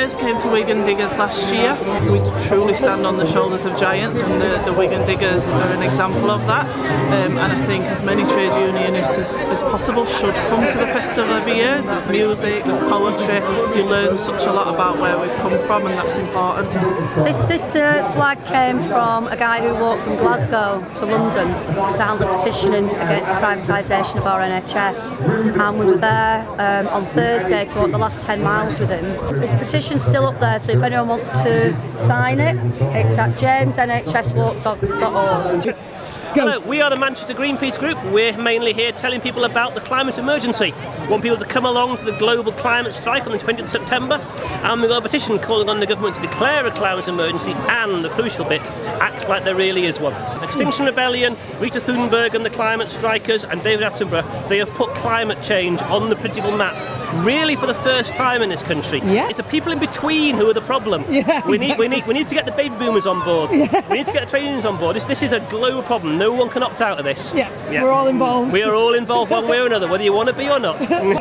players came to Wigan Diggers last year. We truly stand on the shoulders of giants, and the Wigan Diggers are an example of that. And I think as many trade unionists as possible should come to the festival every year. There's music, there's poetry. You learn such a lot about where we've come from, and that's important. This flag came from a guy who walked from Glasgow to London to hand a petition against the privatisation of our NHS, and we were there on Thursday to walk the last 10 miles with him. His petition's still up there, so if anyone wants to sign it, it's at jamesnhswalk.org. Hello, we are the Manchester Greenpeace Group. We're mainly here telling people about the climate emergency. We want people to come along to the global climate strike on the 20th of September, and we've got a petition calling on the government to declare a climate emergency and, the crucial bit, act like there really is one. Extinction Rebellion, Rita Thunberg and the Climate Strikers and David Attenborough, they have put climate change on the political map. Really, for the first time in this country. Yeah. It's the people in between who are the problem. Yeah, we need to get the baby boomers on board. Yeah. We need to get the trade unions on board. This is a global problem. No one can opt out of this. Yeah. We're all involved. We are all involved one way or another, whether you want to be or not. Stand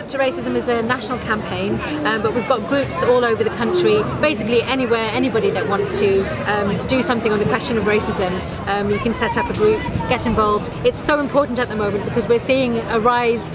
Up to Racism is a national campaign, but we've got groups all over the country, basically anywhere, anybody that wants to do something on the question of racism. You can set up a group, get involved. It's so important at the moment because we're seeing a rise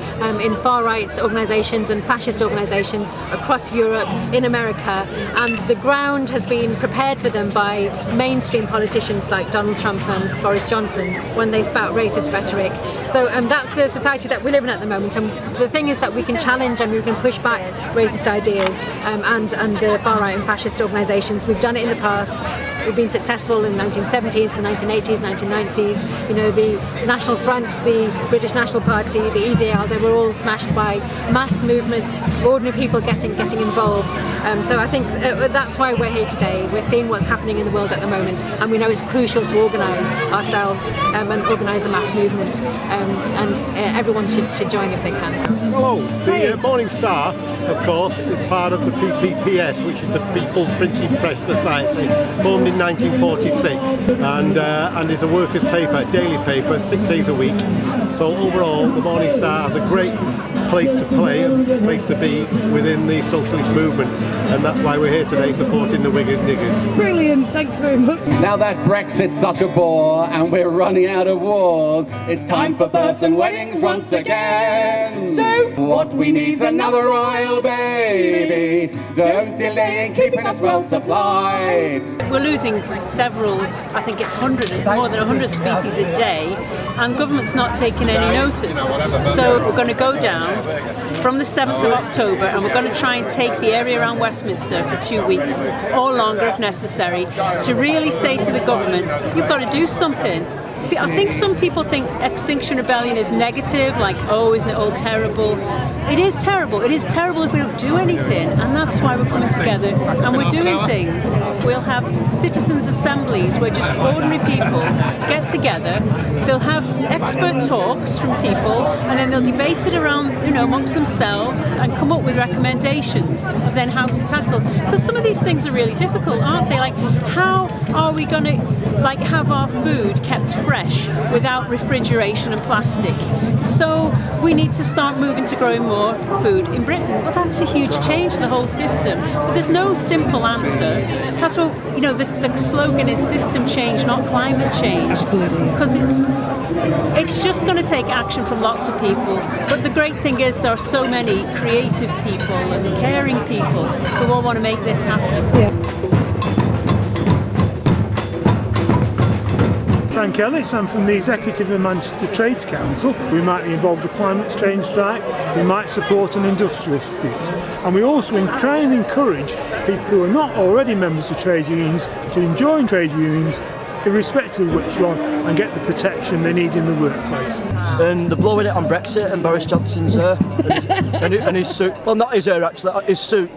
in far-right organisations and fascist organisations across Europe, in America, and the ground has been prepared for them by mainstream politicians like Donald Trump and Boris Johnson when they spout racist rhetoric. So that's the society that we live in at the moment, and the thing is that we can challenge and we can push back racist ideas and the far-right and fascist organisations. We've done it in the past. We've been successful in the 1970s, the 1980s, 1990s. You know, the National Front, the British National Party, the EDL, they were all smashed by mass movements, ordinary people getting involved. So I think that's why we're here today. We're seeing what's happening in the world at the moment, and we know it's crucial to organise ourselves and organise a mass movement. And everyone should join if they can. Hello, the Morning Star, of course, is part of the PPPS, which is the People's Printing Press Society, formed in 1946, and is a workers' paper, daily paper, 6 days a week. So overall, the Morning Star has a great place to play, a place to be within the socialist movement, and that's why we're here today supporting the Wigan Diggers. Brilliant, thanks very much. Now that Brexit's such a bore and we're running out of wars, it's time for births and weddings once again. So what we need's another royal baby. Don't delay in keeping us well supplied. We're losing several, I think it's more than 100 species a day, and government's not taking any notice. So we're going to go down from the 7th of October, and we're going to try and take the area around Westminster for 2 weeks, or longer if necessary, to really say to the government, you've got to do something. I think some people think Extinction Rebellion is negative, like, oh, isn't it all terrible? It is terrible. It is terrible if we don't do anything, and that's why we're coming together and we're doing things. We'll have citizens' assemblies where just ordinary people get together. They'll have expert talks from people, and then they'll debate it around, amongst themselves and come up with recommendations of then how to tackle. Because some of these things are really difficult, aren't they? Like, how are we going to have our food kept fresh without refrigeration and plastic? So we need to start moving to growing more food in Britain. Well, that's a huge change to the whole system. But there's no simple answer. That's what, the slogan is system change, not climate change. Because it's just going to take action from lots of people. But the great thing is there are so many creative people and caring people who all want to make this happen. Yeah. Frank Ellis, I'm from the Executive of Manchester Trades Council. We might be involved in the climate change strike, we might support an industrial dispute, and we also try and encourage people who are not already members of trade unions to join trade unions, irrespective of which one, and get the protection they need in the workplace. And they're blowing it on Brexit and Boris Johnson's hair and his suit. Well, not his hair actually, his suit.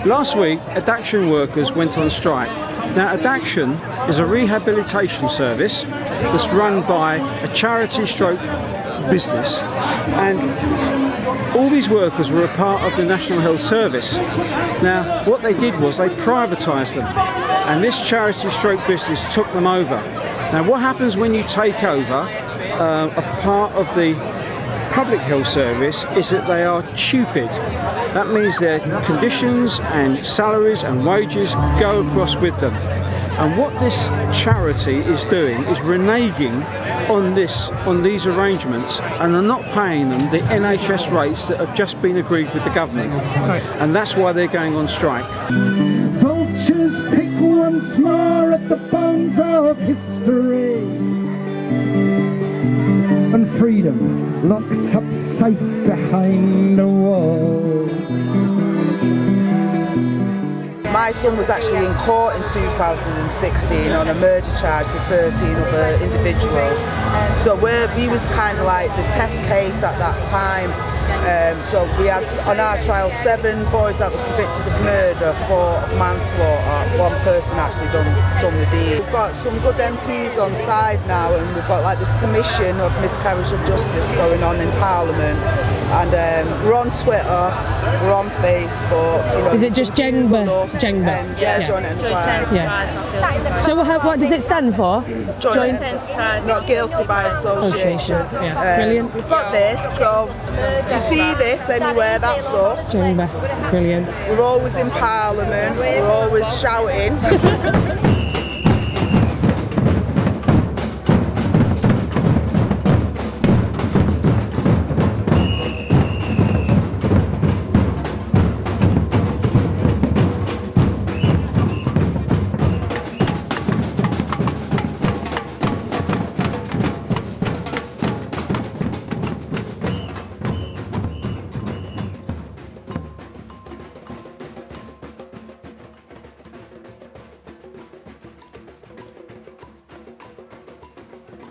Last week, Addaction workers went on strike. Now, Addaction is a rehabilitation service that's run by a charity stroke business, and all these workers were a part of the National Health Service. Now, what they did was they privatised them, and this charity stroke business took them over. Now what happens when you take over a part of the public health service is that they are stupid. That means their conditions and salaries and wages go across with them. And what this charity is doing is reneging on these arrangements, and are not paying them the NHS rates that have just been agreed with the government. And that's why they're going on strike. Vultures pick once more at the bones of history, and freedom locked up safe behind a wall. My son was actually in court in 2016 on a murder charge with 13 other individuals. So he was kind of like the test case at that time. So we had on our trial 7 boys that were convicted of murder, 4 of manslaughter. 1 person actually done the deed. We've got some good MPs on side now, and we've got like this commission of miscarriage of justice going on in Parliament. And we're on Twitter, we're on Facebook. You know, is it just Jengba? Yeah, Joint Enterprise. Yeah. So what does it stand for? Joint Enterprise. Not guilty by association. Yeah. Brilliant. We've got this, so if you see this anywhere, that's us. Jengba. Brilliant. We're always in Parliament, we're always shouting.